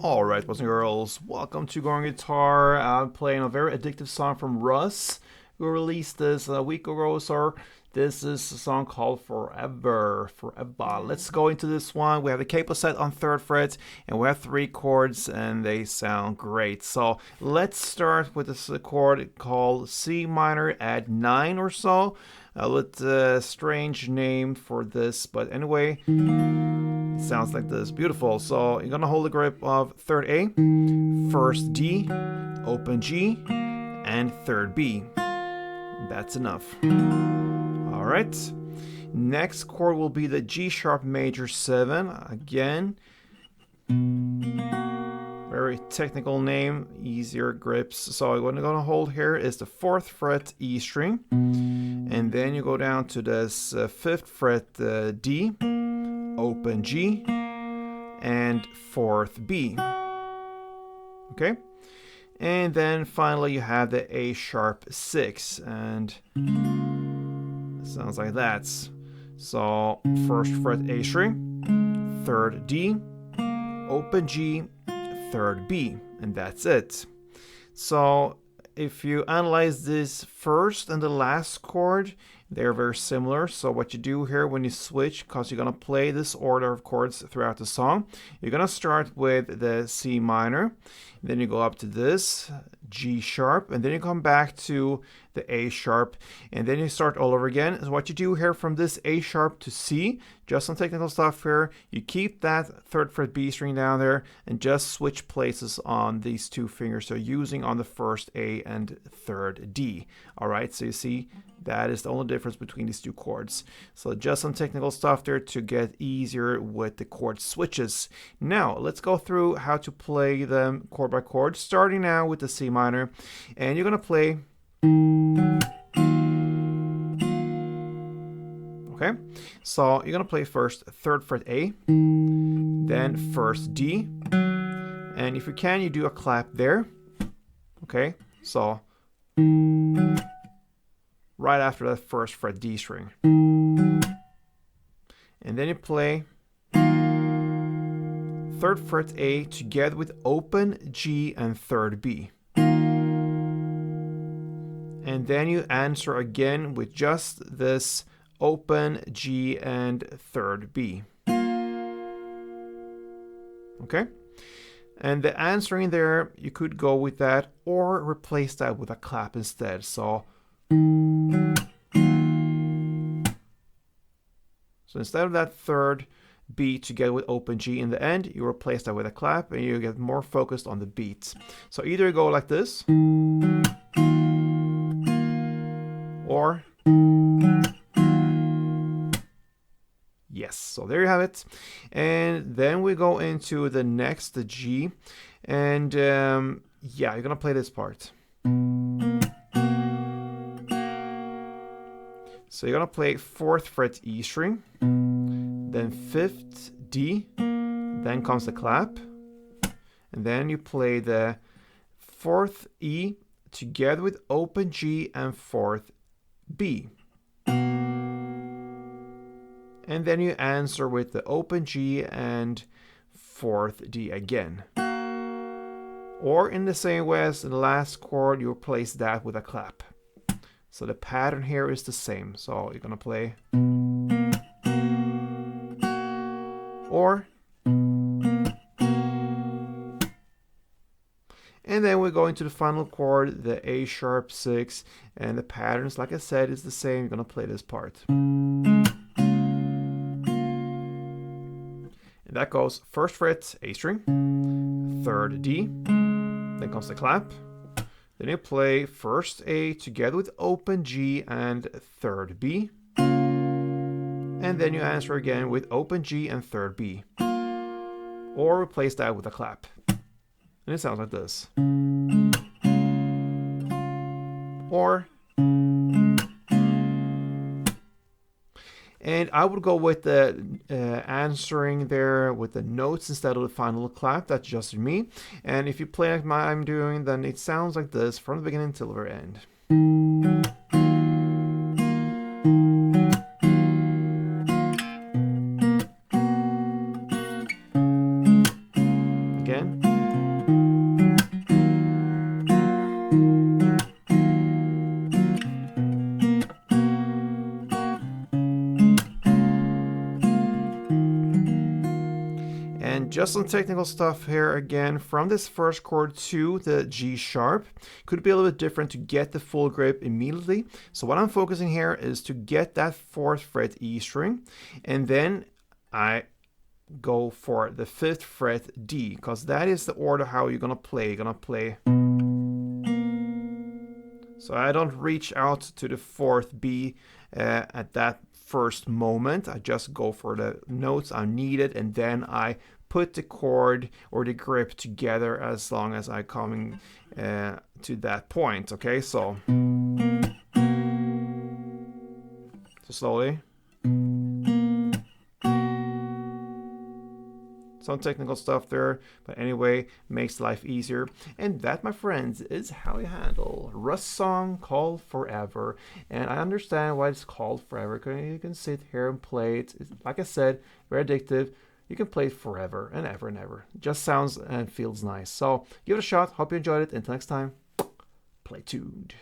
Alright, boys and girls, welcome to Going Guitar. I'm playing a very addictive song from Russ, who released this a week ago or so. This is a song called Forever. Let's go into this one. We have the capo set on 3rd fret, and we have 3 chords, and they sound great. So let's start with this chord called C minor at 9 or so. A little strange name for this, but anyway, it sounds like this. Beautiful. So you're gonna hold the grip of 3rd A, 1st D, open G, and 3rd B. That's enough. All right. Next chord will be the G sharp major 7. Again, very technical name, easier grips. So what I'm gonna hold here is the 4th fret E string, and then you go down to this 5th fret D, open G, and 4th B. Okay, and then finally you have the A sharp 6, and it sounds like that. So 1st fret A string, 3rd D, open G, 3rd B, and that's it. So if you analyze this first and the last chord, they're very similar. So what you do here when you switch, because you're going to play this order of chords throughout the song, you're going to start with the C minor, then you go up to this G sharp, and then you come back to the A sharp, and then you start all over again. So what you do here from this A sharp to C, just some technical stuff here, you keep that 3rd fret B string down there and just switch places on these 2 fingers, so using on the 1st A and 3rd D. All right, so you see that is the only difference between these 2 chords. So just some technical stuff there to get easier with the chord switches. Now let's go through how to play them chord by chord, starting now with the C minor, and you're gonna play. Okay, so you're gonna play first 3rd fret A, then 1st D, and if you can, you do a clap there. Okay, so right after that 1st fret D string, and then you play 3rd fret A together with open G and 3rd B, and then you answer again with just this open G and 3rd B. Okay, and the answering there, you could go with that or replace that with a clap instead. So instead of that 3rd B together with open G in the end, you replace that with a clap and you get more focused on the beats. So either you go like this, or yes. So there you have it. And then we go into the next, the G, and yeah, you're gonna play this part. So you're gonna play 4th fret E string, then 5th D, then comes the clap, and then you play the 4th E together with open G and 4th B. And then you answer with the open G and 4th D again. Or in the same way as the last chord, you replace that with a clap. So the pattern here is the same. So you're gonna play or, and then we're going to the final chord, the A sharp 6, and the patterns, like I said, is the same. You're gonna play this part. And that goes 1st fret A string, 3rd D, then comes the clap. Then you play first A together with open G and third B. And then you answer again with open G and third B. Or replace that with a clap. And it sounds like this. Or, and I would go with the answering there with the notes instead of the final clap. That's just me. And if you play like I'm doing, then it sounds like this from the beginning till the very end. Again. And just some technical stuff here again, from this first chord to the G sharp, could be a little bit different to get the full grip immediately. So what I'm focusing here is to get that 4th fret E string, and then I go for the 5th fret D, because that is the order how you're gonna play. You're gonna play. So I don't reach out to the 4th B at that first moment. I just go for the notes I needed, and then I put the chord or the grip together as long as I coming to that point. Okay, so slowly. Some technical stuff there, but anyway, makes life easier. And that, my friends, is how you handle Russ song called Forever. And I understand why it's called Forever, because you can sit here and play it. It's, like I said, very addictive. You can play it forever and ever and ever. It just sounds and feels nice. So give it a shot. Hope you enjoyed it. Until next time, play tuned.